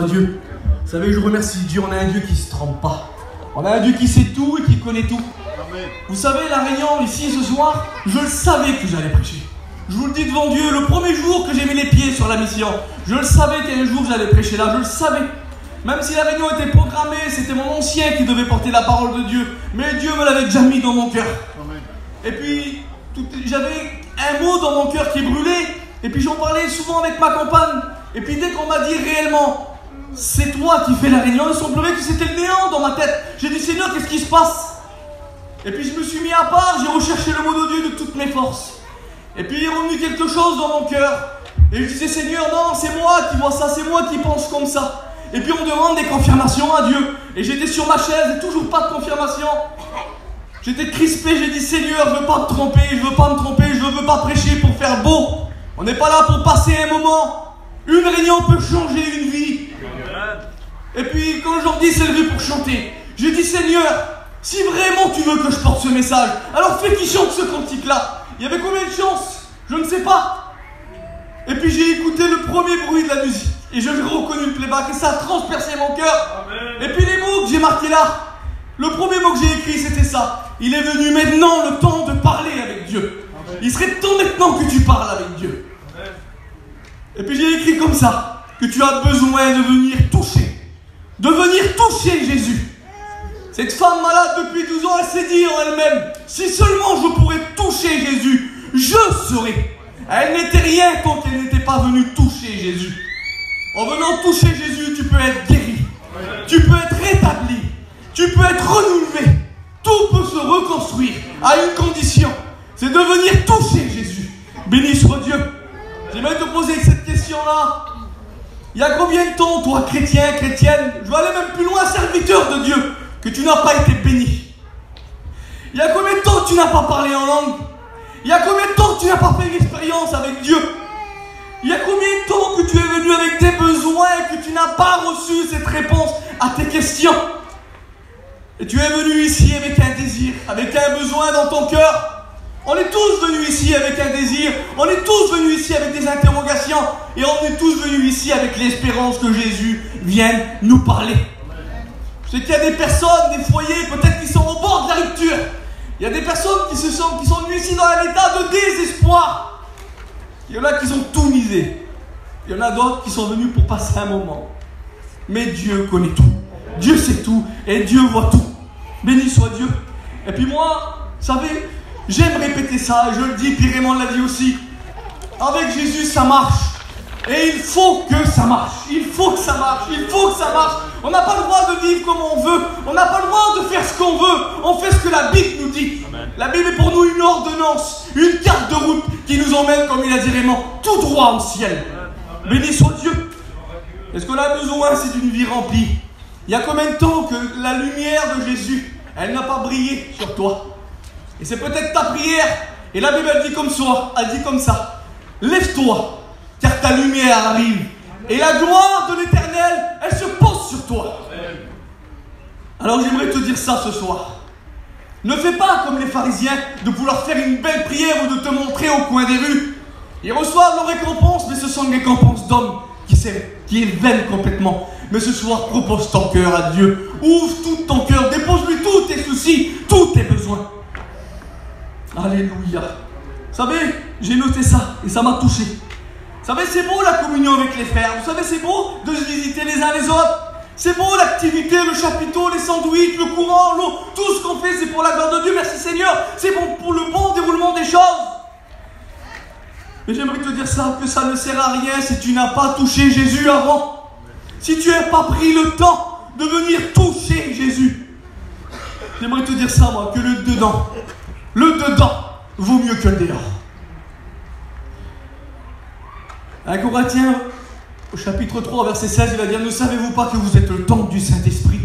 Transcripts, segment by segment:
Dieu. Vous savez, je remercie Dieu, on a un Dieu qui ne se trompe pas. On a un Dieu qui sait tout et qui connaît tout. Amen. Vous savez, la réunion ici ce soir, je le savais que j'allais prêcher. Je vous le dis devant Dieu, le premier jour que j'ai mis les pieds sur la mission, je le savais qu'un jour j'allais prêcher là, je le savais. Même si la réunion était programmée, c'était mon ancien qui devait porter la parole de Dieu. Mais Dieu me l'avait déjà mis dans mon cœur. Amen. Et puis, j'avais un mot dans mon cœur qui brûlait. Et puis j'en parlais souvent avec ma compagne. Et puis dès qu'on m'a dit réellement, c'est toi qui fais la réunion, il semblerait que c'était le néant dans ma tête. J'ai dit, Seigneur, qu'est-ce qui se passe? Et puis je me suis mis à part, j'ai recherché le mot de Dieu de toutes mes forces. Et puis il est revenu quelque chose dans mon cœur. Et je disais, Seigneur, non, c'est moi qui vois ça, c'est moi qui pense comme ça. Et puis on demande des confirmations à Dieu. Et j'étais sur ma chaise et toujours pas de confirmation. J'étais crispé, j'ai dit, Seigneur, je veux pas me tromper, je veux pas me tromper, je veux pas prêcher pour faire beau. On n'est pas là pour passer un moment. Une réunion peut changer une vie. Et puis quand Jordi s'est levé pour chanter, j'ai dit, Seigneur, si vraiment tu veux que je porte ce message, alors fais qu'il chante ce cantique-là. Il y avait combien de chances? Je ne sais pas. Et puis j'ai écouté le premier bruit de la musique. Et j'ai reconnu le playback et ça a transpercé mon cœur. Et puis les mots que j'ai marqués là, le premier mot que j'ai écrit c'était ça. Il est venu maintenant le temps de parler avec Dieu. Il serait temps maintenant que tu parles avec Dieu. Et puis j'ai écrit comme ça, que tu as besoin de venir toucher. De venir toucher Jésus. Cette femme malade depuis 12 ans, elle s'est dit en elle-même, si seulement je pourrais toucher Jésus, je serais. Elle n'était rien tant qu'elle n'était pas venue toucher Jésus. En venant toucher Jésus, tu peux être guéri. Tu peux être rétabli. Tu peux être renouvelé. Tout peut se reconstruire à une condition. C'est de venir toucher Jésus. Béni soit Dieu. J'aimerais te poser cette question-là. Il y a combien de temps, toi, chrétien, chrétienne, je vais aller même plus loin, serviteur de Dieu, que tu n'as pas été béni? Il y a combien de temps que tu n'as pas parlé en langue? Il y a combien de temps que tu n'as pas fait une expérience avec Dieu? Il y a combien de temps que tu es venu avec tes besoins et que tu n'as pas reçu cette réponse à tes questions? Et tu es venu ici avec un désir, avec un besoin dans ton cœur. On est tous venus ici avec un désir, on est tous venus ici avec des interrogations et on est tous venus ici avec l'espérance que Jésus vienne nous parler. Je sais qu'il y a des personnes, des foyers, peut-être qui sont au bord de la rupture. Il y a des personnes qui sont venues ici dans un état de désespoir. Il y en a qui ont tout misé. Il y en a d'autres qui sont venus pour passer un moment. Mais Dieu connaît tout. Dieu sait tout et Dieu voit tout. Béni soit Dieu. Et puis moi, vous savez, j'aime répéter ça, je le dis, puis Raymond l'a dit aussi. Avec Jésus, ça marche. Et il faut que ça marche. Il faut que ça marche. Il faut que ça marche. On n'a pas le droit de vivre comme on veut. On n'a pas le droit de faire ce qu'on veut. On fait ce que la Bible nous dit. Amen. La Bible est pour nous une ordonnance, une carte de route qui nous emmène, comme il a dit Raymond, tout droit au ciel. Amen. Béni soit Dieu. Et ce qu'on a besoin, c'est d'une vie remplie. Il y a combien de temps que la lumière de Jésus, elle n'a pas brillé sur toi? Et c'est peut-être ta prière. Et la Bible elle dit comme ça. Lève-toi, car ta lumière arrive. Et la gloire de l'Éternel, elle se pose sur toi. Alors j'aimerais te dire ça ce soir. Ne fais pas comme les pharisiens de vouloir faire une belle prière ou de te montrer au coin des rues. Ils reçoivent leur récompense, mais ce sont des récompenses d'hommes qui est vaine complètement. Mais ce soir, propose ton cœur à Dieu. Ouvre tout ton cœur, dépose-lui tous tes soucis, tous tes besoins. Alléluia. Vous savez, j'ai noté ça et ça m'a touché. Vous savez, c'est beau la communion avec les frères. Vous savez, c'est beau de se visiter les uns les autres. C'est beau l'activité, le chapiteau, les sandwichs, le courant, l'eau. Tout ce qu'on fait, c'est pour la gloire de Dieu. Merci Seigneur. C'est bon pour le bon déroulement des choses. Mais j'aimerais te dire ça, que ça ne sert à rien si tu n'as pas touché Jésus avant. Si tu n'as pas pris le temps de venir toucher Jésus. J'aimerais te dire ça, moi, que le dedans vaut mieux que le dehors. 1 Corinthiens, au chapitre 3, verset 16, il va dire, ne savez-vous pas que vous êtes le temple du Saint-Esprit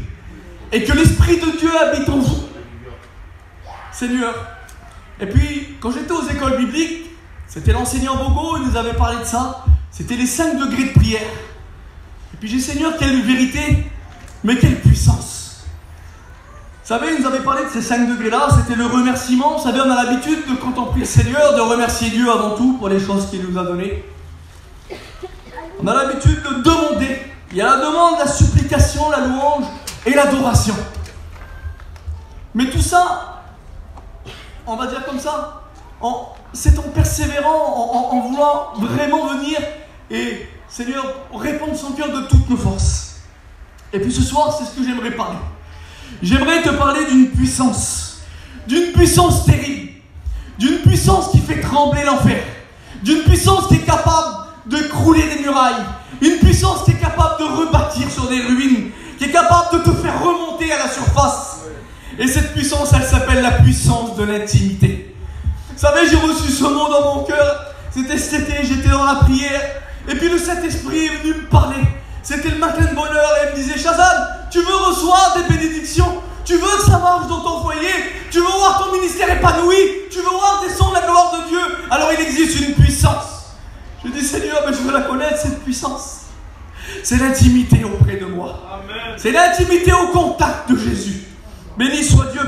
et que l'Esprit de Dieu habite en vous? Seigneur. Et puis, quand j'étais aux écoles bibliques, c'était l'enseignant Bogo, il nous avait parlé de ça. C'était les 5 degrés de prière. Et puis j'ai Seigneur, quelle vérité, mais quelle puissance. Vous savez, il nous avait parlé de ces 5 degrés-là, c'était le remerciement. Vous savez, on a l'habitude, quand on prie le Seigneur, de remercier Dieu avant tout pour les choses qu'il nous a données. On a l'habitude de demander Il y a la demande, la supplication, la louange et l'adoration. Mais tout ça, on va dire comme ça, c'est en persévérant, en voulant vraiment venir et, Seigneur, répondre son cœur de toutes nos forces. Et puis ce soir, c'est ce que j'aimerais parler. J'aimerais te parler d'une puissance terrible, d'une puissance qui fait trembler l'enfer, d'une puissance qui est capable de crouler des murailles, une puissance qui est capable de rebâtir sur des ruines, qui est capable de te faire remonter à la surface. Et cette puissance, elle s'appelle la puissance de l'intimité. Vous savez, j'ai reçu ce mot dans mon cœur, c'était cet été, j'étais dans la prière, et puis le Saint-Esprit est venu me parler. C'était le matin de bonheur et il me disait: Shazam, tu veux recevoir des bénédictions? Tu veux que ça marche dans ton foyer? Tu veux voir ton ministère épanoui? Tu veux voir descendre la gloire de Dieu? Alors il existe une puissance. Je dis: Seigneur, mais je veux la connaître, cette puissance. C'est l'intimité auprès de moi. Amen. C'est l'intimité au contact de Jésus. Béni soit Dieu.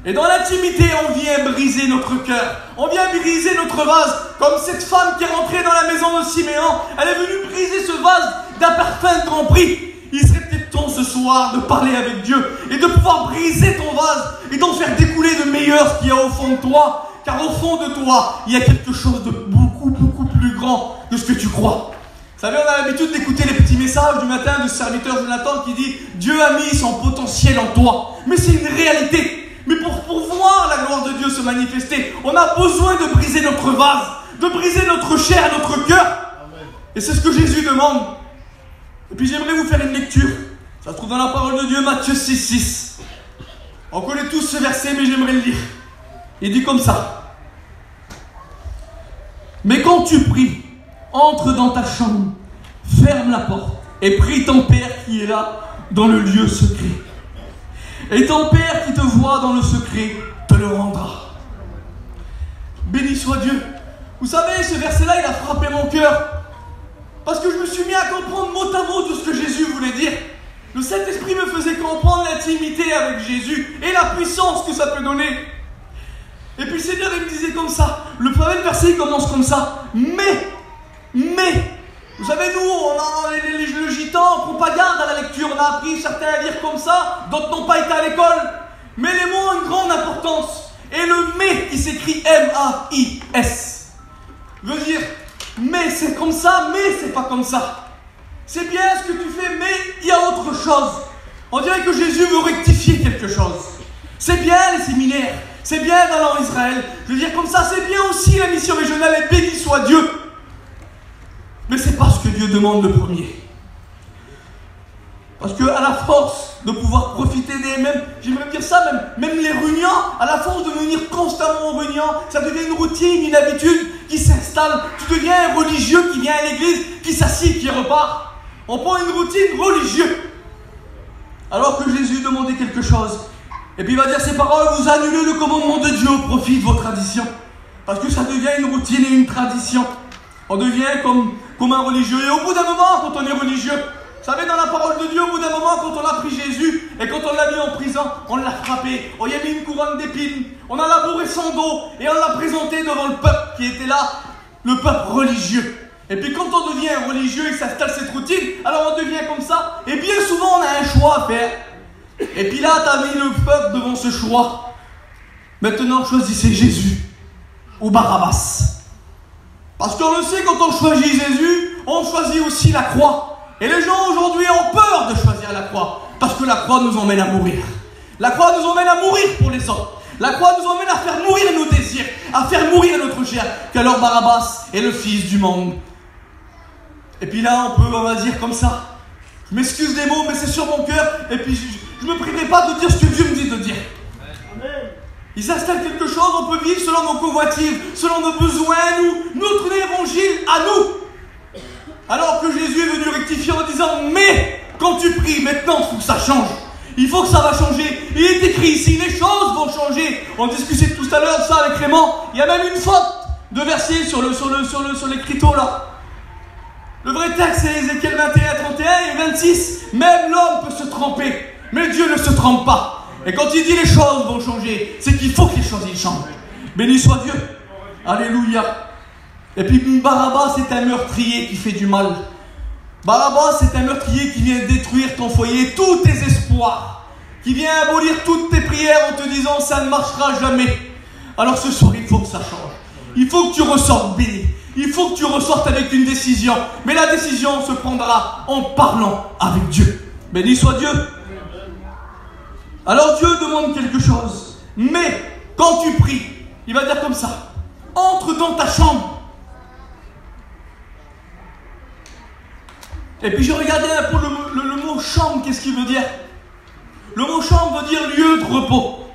Et dans l'intimité, on vient briser notre cœur. On vient briser notre vase. Comme cette femme qui est rentrée dans la maison de Siméon. Elle est venue briser ce vase d'un parfum de grand prix. Il serait peut-être temps ce soir de parler avec Dieu et de pouvoir briser ton vase et d'en faire découler de meilleur qu'il y a au fond de toi. Car au fond de toi, il y a quelque chose de beaucoup, beaucoup plus grand que ce que tu crois. Vous savez, on a l'habitude d'écouter les petits messages du matin de ce serviteur Jonathan qui dit: Dieu a mis son potentiel en toi. Mais c'est une réalité. Mais pour voir la gloire de Dieu se manifester, on a besoin de briser notre vase, de briser notre chair, notre cœur. Amen. Et c'est ce que Jésus demande. Et puis j'aimerais vous faire une lecture. Ça se trouve dans la parole de Dieu, Matthieu 6,6. On connaît tous ce verset, mais j'aimerais le lire. Il dit comme ça: mais quand tu pries, entre dans ta chambre, ferme la porte et prie ton Père qui est là dans le lieu secret. Et ton Père qui te voit dans le secret te le rendra. Béni soit Dieu. Vous savez, ce verset-là, il a frappé mon cœur. Parce que je me suis mis à comprendre mot à mot tout ce que Jésus voulait dire. Le Saint-Esprit me faisait comprendre l'intimité avec Jésus et la puissance que ça peut donner. Et puis le Seigneur, il me disait comme ça. Le premier verset, il commence comme ça. Mais, vous savez, nous, on a le gitan, on propagande à la lecture. On a appris certains à lire comme ça, d'autres n'ont pas été à l'école. Mais les mots ont une grande importance. Et le mais qui s'écrit M-A-I-S veut dire: mais c'est comme ça, mais c'est pas comme ça. C'est bien ce que tu fais, mais il y a autre chose. On dirait que Jésus veut rectifier quelque chose. C'est bien les séminaires, c'est bien d'aller en Israël. Je veux dire comme ça, c'est bien aussi la mission régionale, et béni soit Dieu. Mais c'est pas ce que Dieu demande le premier. Parce qu'à la force de pouvoir profiter des mêmes, j'aimerais dire ça, même les réunions, à la force de venir constamment aux réunions, ça devient une routine, une habitude qui s'installe. Tu deviens un religieux qui vient à l'église, qui s'assied, qui repart. On prend une routine religieuse. Alors que Jésus demandait quelque chose. Et puis il va dire ces paroles: vous annulez le commandement de Dieu au profit de vos traditions. Parce que ça devient une routine et une tradition. On devient comme un religieux. Et au bout d'un moment, quand on est religieux, vous savez, dans la parole de Dieu, au bout d'un moment, quand on a pris Jésus et quand on l'a mis en prison, on l'a frappé, on lui a mis une couronne d'épines, on a labouré son dos et on l'a présenté devant le peuple qui était là, le peuple religieux. Et puis quand on devient religieux et s'installe cette routine, alors on devient comme ça. Et bien souvent, on a un choix à faire. Et puis là, tu as mis le peuple devant ce choix. Maintenant, choisissez Jésus ou Barabbas. Parce qu'on le sait, quand on choisit Jésus, on choisit aussi la croix. Et les gens aujourd'hui ont peur de choisir la croix. Parce que la croix nous emmène à mourir. La croix nous emmène à mourir pour les autres. La croix nous emmène à faire mourir nos désirs, à faire mourir notre chair. Qu'alors Barabbas est le fils du monde. Et puis là, on va dire comme ça. Je m'excuse des mots, mais c'est sur mon cœur. Et puis je ne me priverai pas de dire ce que Dieu me dit de dire. Amen. Il s'installe quelque chose, on peut vivre selon nos convoitises, selon nos besoins, notre évangile à nous. Alors que Jésus est venu rectifier en disant: mais quand tu pries, maintenant il faut que ça change. Il faut que ça va changer. Il est écrit ici, les choses vont changer. On discutait tout à l'heure de ça avec Clément. Il y a même une faute de verset sur l'écriteau là. Le vrai texte c'est Ézéchiel 21, 31 et 26. Même l'homme peut se tromper, mais Dieu ne se trompe pas. Et quand il dit les choses vont changer, c'est qu'il faut que les choses y changent. Béni soit Dieu. Alléluia. Et puis Barabbas c'est un meurtrier qui fait du mal. Barabbas, c'est un meurtrier qui vient détruire ton foyer, tous tes espoirs, qui vient abolir toutes tes prières en te disant ça ne marchera jamais. Alors ce soir, il faut que ça change. Il faut que tu ressortes béni. Il faut que tu ressortes avec une décision. Mais la décision se prendra en parlant avec Dieu. Béni soit Dieu. Alors Dieu demande quelque chose. Mais quand tu pries, il va dire comme ça. Entre dans ta chambre. Et puis j'ai regardé un peu le mot chambre, qu'est-ce qu'il veut dire? Le mot chambre veut dire lieu de repos.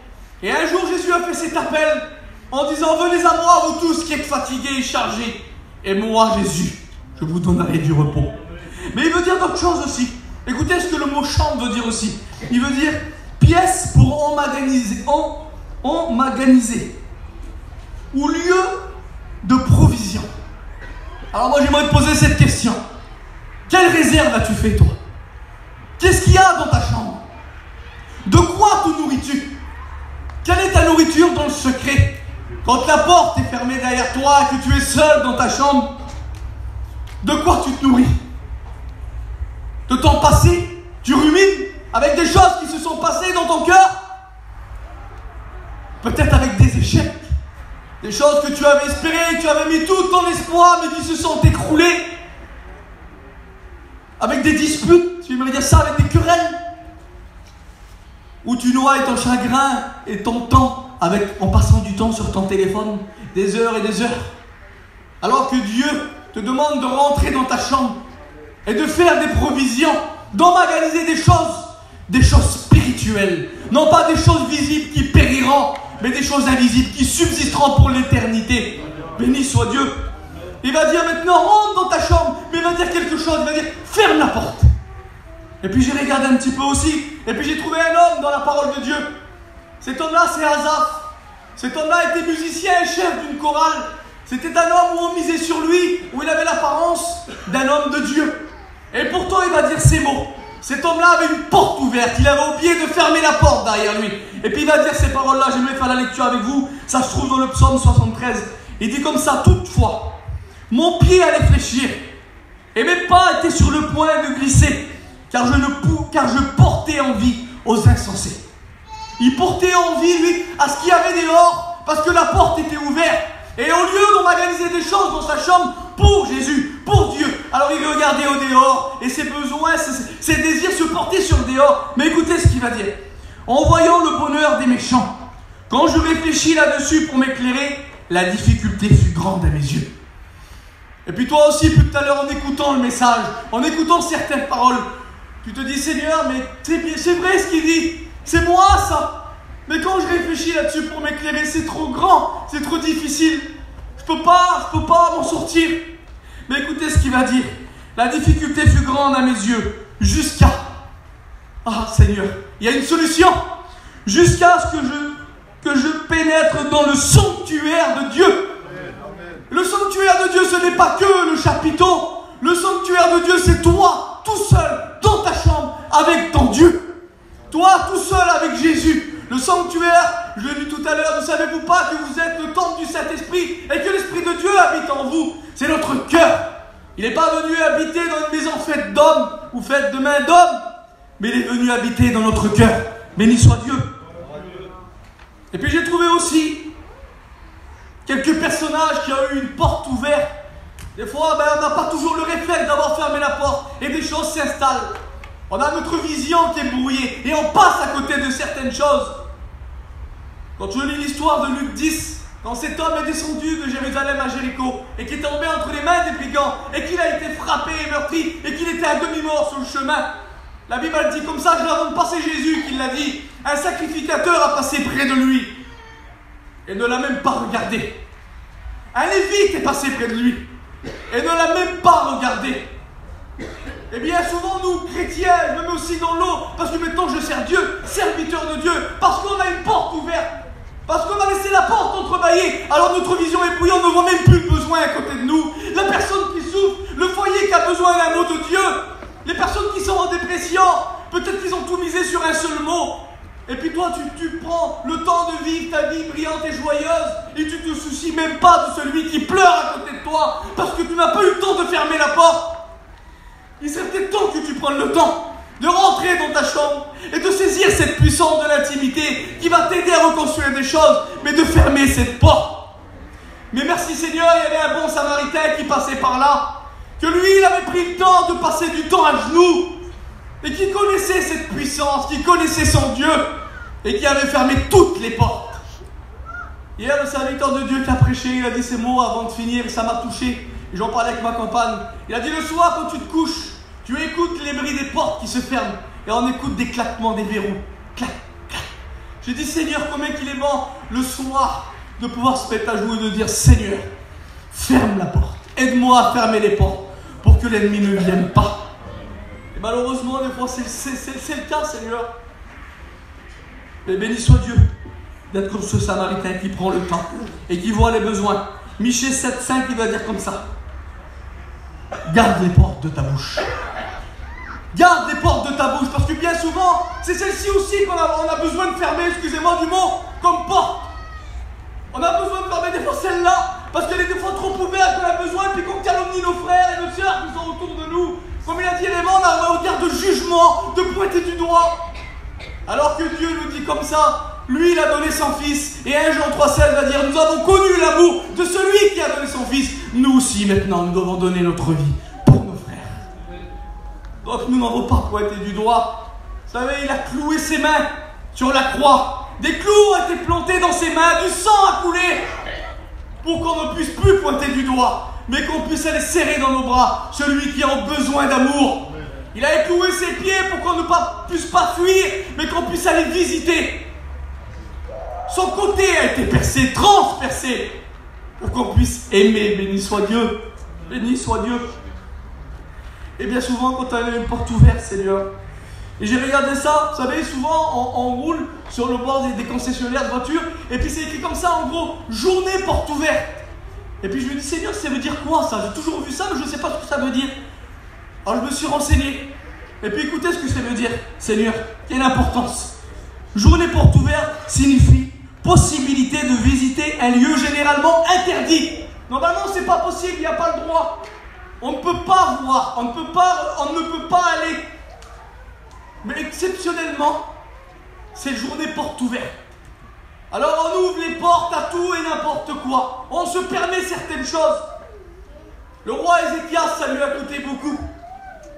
Et un jour Jésus a fait cet appel en disant venez à moi vous tous qui êtes fatigués et chargés. Et moi Jésus, je vous donnerai du repos. Mais il veut dire d'autres choses aussi. Écoutez ce que le mot chambre veut dire aussi. Il veut dire pièce pour emmaganiser. Ou lieu de provision. Alors moi j'aimerais te poser cette question. Quelle réserve as-tu fait toi? Qu'est-ce qu'il y a dans ta chambre? De quoi te nourris-tu? Quelle est ta nourriture dans le secret? Quand la porte est fermée derrière toi et que tu es seul dans ta chambre, de quoi tu te nourris? De ton passé? Tu rumines avec des choses qui se sont passées dans ton cœur? Peut-être avec des échecs, des choses que tu avais espérées, tu avais mis tout ton espoir mais qui se sont écroulées. Avec des disputes, tu aimerais dire ça, avec des querelles. Où tu noies ton chagrin et ton temps en passant du temps sur ton téléphone, des heures et des heures. Alors que Dieu te demande de rentrer dans ta chambre et de faire des provisions, d'emmaganiser des choses spirituelles. Non pas des choses visibles qui périront, mais des choses invisibles qui subsisteront pour l'éternité. Béni soit Dieu. Il va dire maintenant, rentre dans ta chambre, mais il va dire quelque chose, il va dire, ferme la porte. Et puis j'ai regardé un petit peu aussi, et puis j'ai trouvé un homme dans la parole de Dieu. Cet homme-là, c'est Asaph. Cet homme-là était musicien et chef d'une chorale. C'était un homme où on misait sur lui, où il avait l'apparence d'un homme de Dieu. Et pourtant, il va dire ces mots. Cet homme-là avait une porte ouverte, il avait oublié de fermer la porte derrière lui. Et puis il va dire ces paroles-là, j'aimerais faire la lecture avec vous, ça se trouve dans le psaume 73. Il dit comme ça, toutefois. Mon pied allait fléchir, et mes pas étaient sur le point de glisser, car je portais envie aux insensés. Il portait envie, lui, à ce qu'il y avait dehors, parce que la porte était ouverte. Et au lieu d'organiser des choses dans sa chambre pour Jésus, pour Dieu, alors il regardait au dehors, et ses besoins, ses désirs se portaient sur le dehors. Mais écoutez ce qu'il va dire. En voyant le bonheur des méchants, quand je réfléchis là-dessus pour m'éclairer, la difficulté fut grande à mes yeux. Et puis toi aussi, tout à l'heure, en écoutant le message, en écoutant certaines paroles, tu te dis, Seigneur, mais c'est vrai ce qu'il dit, c'est moi ça. Mais quand je réfléchis là-dessus pour m'éclairer, c'est trop grand, c'est trop difficile. Je peux pas m'en sortir. Mais écoutez ce qu'il va dire. La difficulté fut grande à mes yeux, jusqu'à... Ah Seigneur, il y a une solution. Jusqu'à ce que je pénètre dans le sanctuaire de Dieu. Le sanctuaire de Dieu, ce n'est pas que le chapiteau. Le sanctuaire de Dieu, c'est toi, tout seul, dans ta chambre, avec ton Dieu. Toi, tout seul, avec Jésus. Le sanctuaire, je l'ai dit tout à l'heure, ne savez-vous pas que vous êtes le temple du Saint-Esprit et que l'Esprit de Dieu habite en vous? C'est notre cœur. Il n'est pas venu habiter dans une maison faite d'hommes ou faite de mains d'hommes, mais il est venu habiter dans notre cœur. Béni soit Dieu. Et puis j'ai trouvé aussi quelques personnages qui ont eu une porte ouverte. Des fois, on n'a pas toujours le réflexe d'avoir fermé la porte et des choses s'installent. On a notre vision qui est brouillée et on passe à côté de certaines choses. Quand je lis l'histoire de Luc 10, quand cet homme est descendu de Jérusalem à Jéricho et qui est tombé entre les mains des brigands et qu'il a été frappé et meurtri et qu'il était à demi-mort sur le chemin, la Bible dit comme ça, je la rends passer Jésus qui l'a dit, un sacrificateur a passé près de lui et ne l'a même pas regardé. Un lévite est passé près de lui et ne l'a même pas regardé. Et bien souvent nous, chrétiens, je me mets aussi dans l'eau, parce que maintenant je sers Dieu, serviteur de Dieu, parce qu'on a une porte ouverte, parce qu'on a laissé la porte entrebâillée, alors notre vision est brouillée, on ne voit même plus le besoin à côté de nous. La personne qui souffre, le foyer qui a besoin d'un mot de Dieu, les personnes qui sont en dépression, peut-être qu'ils ont tout misé sur un seul mot. Et puis toi, tu prends le temps de vivre ta vie brillante et joyeuse, et tu te soucies même pas de celui qui pleure à côté de toi, parce que tu n'as pas eu le temps de fermer la porte. Il serait peut-être temps que tu prennes le temps de rentrer dans ta chambre et de saisir cette puissance de l'intimité qui va t'aider à reconstruire des choses, mais de fermer cette porte. Mais merci Seigneur, il y avait un bon Samaritain qui passait par là, que lui, il avait pris le temps de passer du temps à genoux, et qui connaissait cette puissance, qui connaissait son Dieu, et qui avait fermé toutes les portes. Hier, le serviteur de Dieu qui a prêché, il a dit ces mots avant de finir, et ça m'a touché. Et j'en parlais avec ma compagne. Il a dit le soir, quand tu te couches, tu écoutes les bruits des portes qui se ferment, et on écoute des claquements des verrous. Clac, clac. J'ai dit Seigneur, combien qu'il est bon le soir de pouvoir se mettre à genoux et de dire Seigneur, ferme la porte. Aide-moi à fermer les portes pour que l'ennemi ne vienne pas. Et malheureusement, des fois, c'est le cas, Seigneur. Mais béni soit Dieu d'être comme ce Samaritain qui prend le temps et qui voit les besoins. Michée 7,5, il va dire comme ça. Garde les portes de ta bouche. Garde les portes de ta bouche, parce que bien souvent, c'est celle-ci aussi qu'on a besoin de fermer, excusez-moi du mot, comme porte. On a besoin de fermer des fois celle-là, parce qu'elle est des fois trop ouverte, qu'on a besoin, et puis qu'on calomnie nos frères et nos sœurs qui sont autour de nous. Comme il a dit, élément, on a un regard de jugement, de pointer du doigt. Alors que Dieu nous dit comme ça, lui il a donné son fils, et 1 Jean 3,16 va dire, nous avons connu l'amour de celui qui a donné son fils. Nous aussi maintenant, nous devons donner notre vie pour nos frères. Donc nous n'avons pas pointé du doigt. Vous savez, il a cloué ses mains sur la croix. Des clous ont été plantés dans ses mains, du sang a coulé, pour qu'on ne puisse plus pointer du doigt, mais qu'on puisse aller serrer dans nos bras celui qui a besoin d'amour. Il a écloué ses pieds pour qu'on ne puisse pas fuir, mais qu'on puisse aller visiter. Son côté a été percé, transpercé, pour qu'on puisse aimer. Béni soit Dieu. Béni soit Dieu. Et bien souvent, quand on a une porte ouverte, Seigneur, et j'ai regardé ça, vous savez, souvent on roule sur le bord des concessionnaires de voitures, et puis c'est écrit comme ça, en gros, journée porte ouverte. Et puis je me dis, Seigneur, ça veut dire quoi ça? J'ai toujours vu ça, mais je ne sais pas ce que ça veut dire. Alors je me suis renseigné. Et puis écoutez ce que ça veut dire, Seigneur, quelle importance. Journée porte ouverte signifie possibilité de visiter un lieu généralement interdit. Normalement, c'est pas possible, il n'y a pas le droit. On ne peut pas voir, on ne peut pas aller. Mais exceptionnellement, c'est journée porte ouverte. Alors on ouvre les portes à tout et n'importe quoi. On se permet certaines choses. Le roi Ézéchias, ça lui a coûté beaucoup.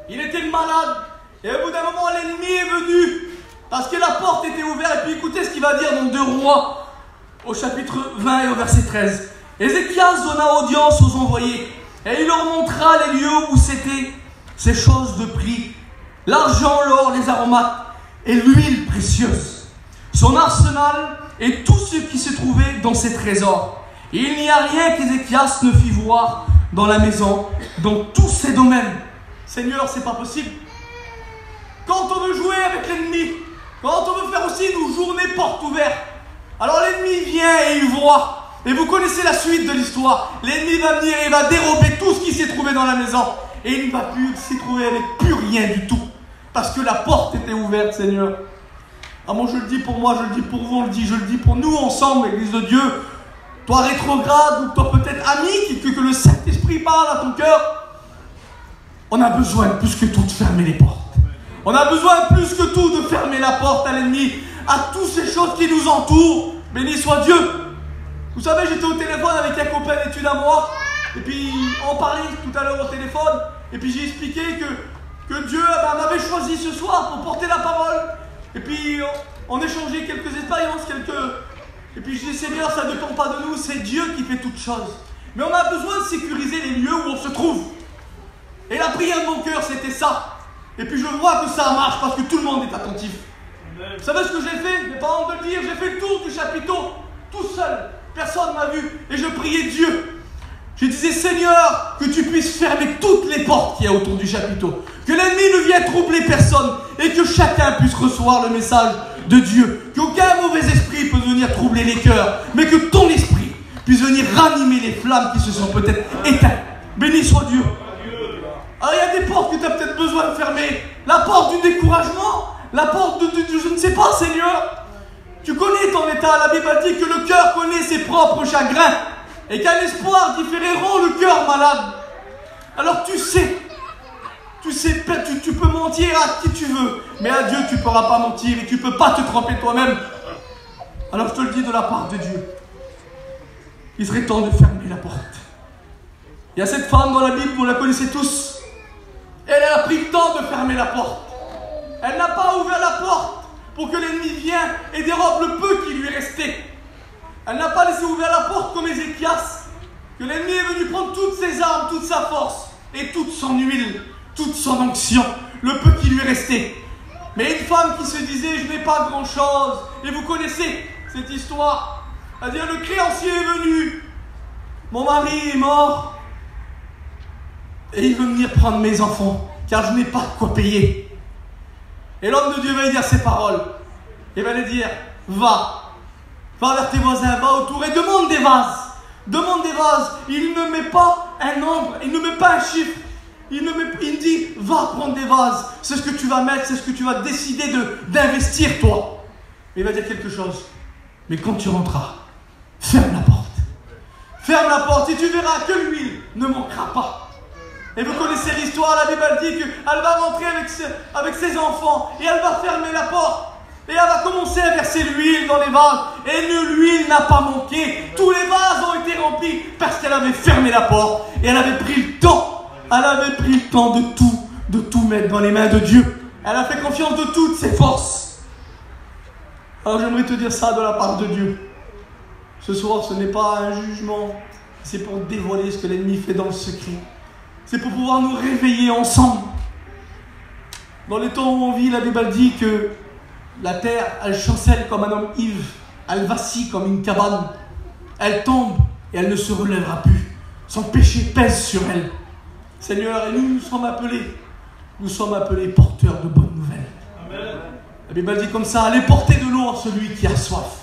Il était malade. Et au bout d'un moment, l'ennemi est venu. Parce que la porte était ouverte. Et puis écoutez ce qu'il va dire dans 2 Rois, au chapitre 20 et au verset 13. Ézéchias donna audience aux envoyés. Et il leur montra les lieux où c'étaient ces choses de prix. L'argent, l'or, les aromates et l'huile précieuse. Son arsenal et tout ce qui se trouvait dans ses trésors. Et il n'y a rien qu'Ézéchias ne fit voir dans la maison, dans tous ses domaines. Seigneur, c'est pas possible. Quand on veut jouer avec l'ennemi, quand on veut faire aussi nos journées portes ouvertes, alors l'ennemi vient et il voit. Et vous connaissez la suite de l'histoire. L'ennemi va venir et va dérober tout ce qui s'est trouvé dans la maison. Et il ne va plus s'y trouver avec plus rien du tout. Parce que la porte était ouverte, Seigneur. Ah, moi je le dis pour moi, je le dis pour vous, je le dis pour nous ensemble, l'Église de Dieu. Toi rétrograde ou toi peut-être ami, que le Saint-Esprit parle à ton cœur. On a besoin plus que tout de fermer les portes. On a besoin plus que tout de fermer la porte à l'ennemi, à toutes ces choses qui nous entourent. Béni soit Dieu. Vous savez, j'étais au téléphone avec un copain d'études à moi, et puis on parlait tout à l'heure au téléphone, et puis j'ai expliqué que Dieu m'avait choisi ce soir pour porter la parole. Et puis on échangeait quelques expériences, et puis je dis Seigneur, ça ne dépend pas de nous, c'est Dieu qui fait toutes choses. Mais on a besoin de sécuriser les lieux où on se trouve. Et la prière de mon cœur, c'était ça. Et puis je vois que ça marche parce que tout le monde est attentif. Vous savez ce que j'ai fait? J'ai pas honte de le dire, j'ai fait le tour du chapiteau, tout seul. Personne ne m'a vu. Et je priais Dieu. Je disais, Seigneur, que tu puisses fermer toutes les portes qu'il y a autour du chapiteau. Que l'ennemi ne vienne troubler personne. Et que chacun puisse recevoir le message de Dieu. Qu'aucun mauvais esprit peut venir troubler les cœurs. Mais que ton esprit puisse venir ranimer les flammes qui se sont peut-être éteintes. Béni soit Dieu. Alors il y a des portes que tu as peut-être besoin de fermer. La porte du découragement. La porte de je ne sais pas, Seigneur. Tu connais ton état. La Bible dit que le cœur connaît ses propres chagrins. Et qu'un espoir différé rend le cœur malade. Alors tu sais Tu sais, tu peux mentir à qui tu veux, mais à Dieu tu ne pourras pas mentir et tu ne peux pas te tromper toi-même. Alors je te le dis de la part de Dieu. Il serait temps de fermer la porte. Il y a cette femme dans la Bible, vous la connaissez tous. Elle a pris le temps de fermer la porte. Elle n'a pas ouvert la porte pour que l'ennemi vienne et dérobe le peu qui lui est resté. Elle n'a pas laissé ouvrir la porte comme Ézéchias, que l'ennemi est venu prendre toutes ses armes, toute sa force et toute son huile, toute son onction, le peu qui lui est resté. Mais une femme qui se disait, je n'ai pas grand-chose, et vous connaissez cette histoire, c'est-à-dire le créancier est venu, mon mari est mort, et il veut venir prendre mes enfants, car je n'ai pas de quoi payer. Et l'homme de Dieu va lui dire ces paroles. Il va lui dire, va vers tes voisins, va autour et demande des vases. Demande des vases. Il ne met pas un nombre, il ne met pas un chiffre. Il dit, va prendre des vases. C'est ce que tu vas mettre, c'est ce que tu vas décider d'investir toi. Mais il va dire quelque chose. Mais quand tu rentreras, ferme la porte. Ferme la porte et tu verras que l'huile ne manquera pas. Et vous connaissez l'histoire, la Bible dit qu'elle va rentrer avec ses enfants et elle va fermer la porte. Et elle va commencer à verser l'huile dans les vases. Et l'huile n'a pas manqué. Tous les vases ont été remplis parce qu'elle avait fermé la porte. Et elle avait pris le temps. Elle avait pris le temps de tout mettre dans les mains de Dieu. Elle a fait confiance de toutes ses forces. Alors j'aimerais te dire ça de la part de Dieu. Ce soir, ce n'est pas un jugement. C'est pour dévoiler ce que l'ennemi fait dans le secret. C'est pour pouvoir nous réveiller ensemble. Dans les temps où on vit, la Bible dit que la terre, elle chancelle comme un homme ivre. Elle vacille comme une cabane. Elle tombe et elle ne se relèvera plus. Son péché pèse sur elle. Seigneur, et nous sommes appelés porteurs de bonnes nouvelles. Amen. La Bible dit comme ça, allez porter de l'eau à celui qui a soif.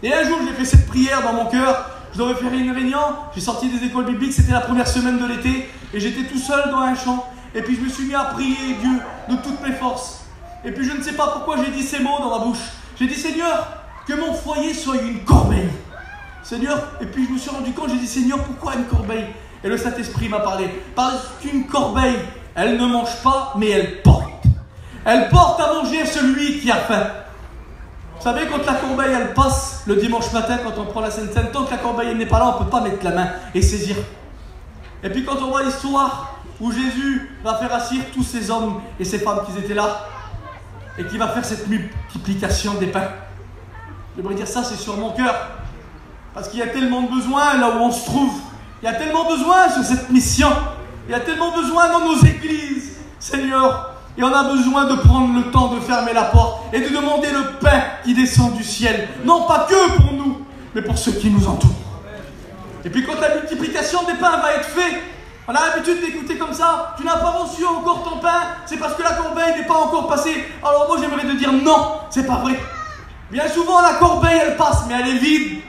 Et un jour, j'ai fait cette prière dans mon cœur. Je devais faire une réunion, j'ai sorti des écoles bibliques, c'était la première semaine de l'été, et j'étais tout seul dans un champ, et puis je me suis mis à prier Dieu de toutes mes forces. Et puis je ne sais pas pourquoi j'ai dit ces mots dans ma bouche. J'ai dit, Seigneur, que mon foyer soit une corbeille. Seigneur, et puis je me suis rendu compte, j'ai dit, Seigneur, pourquoi une corbeille? Et le Saint-Esprit m'a parlé. Parce qu'une corbeille, elle ne mange pas, mais elle porte. Elle porte à manger celui qui a faim. Vous savez, quand la corbeille, elle passe le dimanche matin, quand on prend la Sainte Seine, tant que la corbeille n'est pas là, on ne peut pas mettre la main et saisir. Et puis quand on voit l'histoire où Jésus va faire assir tous ces hommes et ces femmes qui étaient là, et qui va faire cette multiplication des pains, je voudrais dire ça, c'est sur mon cœur. Parce qu'il y a tellement de besoins là où on se trouve. Il y a tellement besoin sur cette mission. Il y a tellement besoin dans nos églises, Seigneur. Et on a besoin de prendre le temps de fermer la porte et de demander le pain qui descend du ciel. Non pas que pour nous, mais pour ceux qui nous entourent. Et puis quand la multiplication des pains va être faite, on a l'habitude d'écouter comme ça, tu n'as pas reçu encore ton pain, c'est parce que la corbeille n'est pas encore passée. Alors moi j'aimerais te dire non, c'est pas vrai. Bien souvent la corbeille elle passe, mais elle est vide.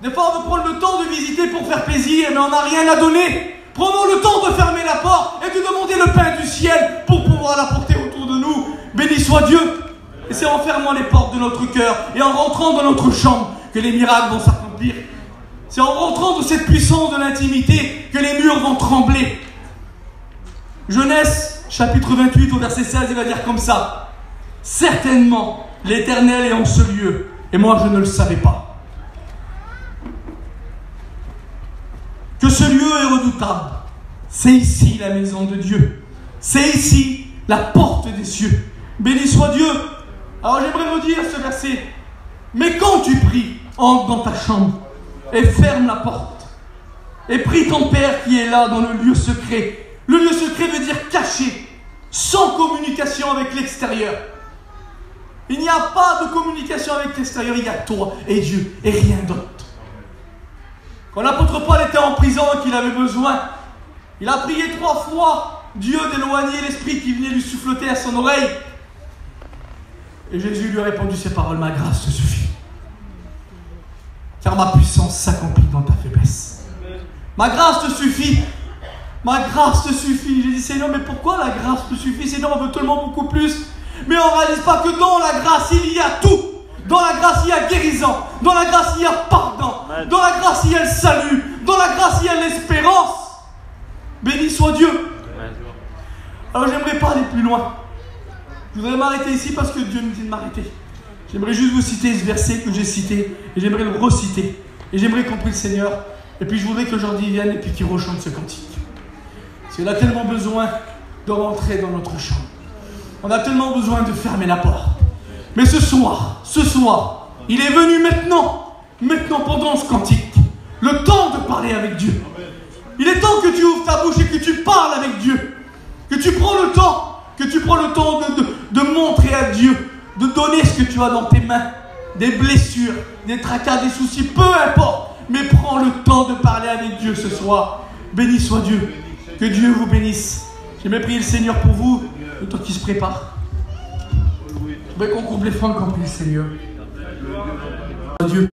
Des fois on veut prendre le temps de visiter pour faire plaisir, mais on n'a rien à donner. Prenons le temps de fermer la porte et de demander le pain du ciel pour pouvoir l'apporter autour de nous. Béni soit Dieu. Et c'est en fermant les portes de notre cœur et en rentrant dans notre chambre que les miracles vont s'accomplir. C'est en rentrant de cette puissance de l'intimité que les murs vont trembler. Genèse, chapitre 28, au verset 16, il va dire comme ça. Certainement, l'Éternel est en ce lieu, et moi je ne le savais pas. Que ce lieu est redoutable. C'est ici la maison de Dieu. C'est ici la porte des cieux. Béni soit Dieu. Alors j'aimerais vous dire ce verset. Mais quand tu pries, entre dans ta chambre et ferme la porte. Et prie ton Père qui est là dans le lieu secret. Le lieu secret veut dire caché, sans communication avec l'extérieur. Il n'y a pas de communication avec l'extérieur, il y a toi et Dieu et rien d'autre. Quand l'apôtre Paul était en prison et qu'il avait besoin, il a prié 3 fois Dieu d'éloigner l'esprit qui venait lui souffleter à son oreille. Et Jésus lui a répondu ces paroles, ma grâce te suffit. Car ma puissance s'accomplit dans ta faiblesse. Ma grâce te suffit. Ma grâce te suffit. J'ai dit, Seigneur, mais pourquoi la grâce te suffit? Seigneur, on veut tellement beaucoup plus. Mais on ne réalise pas que dans la grâce, il y a tout. Dans la grâce, il y a guérison. Dans la grâce, il y a pardon. Dans la grâce, il y a le salut. Dans la grâce, il y a l'espérance. Béni soit Dieu. Alors j'aimerais pas aller plus loin. Je voudrais m'arrêter ici parce que Dieu me dit de m'arrêter. J'aimerais juste vous citer ce verset que j'ai cité, et j'aimerais le reciter. Et j'aimerais qu'on prie le Seigneur. Et puis je voudrais que Jordi vienne et puis qu'il rechante ce cantique. Parce qu'il a tellement besoin de rentrer dans notre chambre. On a tellement besoin de fermer la porte. Mais ce soir, il est venu maintenant pendant ce cantique, le temps de parler avec Dieu. Il est temps que tu ouvres ta bouche et que tu parles avec Dieu. Que tu prends le temps, de montrer à Dieu, de donner ce que tu as dans tes mains. Des blessures, des tracas, des soucis, peu importe. Mais prends le temps de parler avec Dieu ce soir. Béni soit Dieu. Que Dieu vous bénisse. J'aimerais prier le Seigneur pour vous, le temps qui se prépare. Je voudrais qu'on couvre les fronts, qu'on prie le Seigneur. Dieu.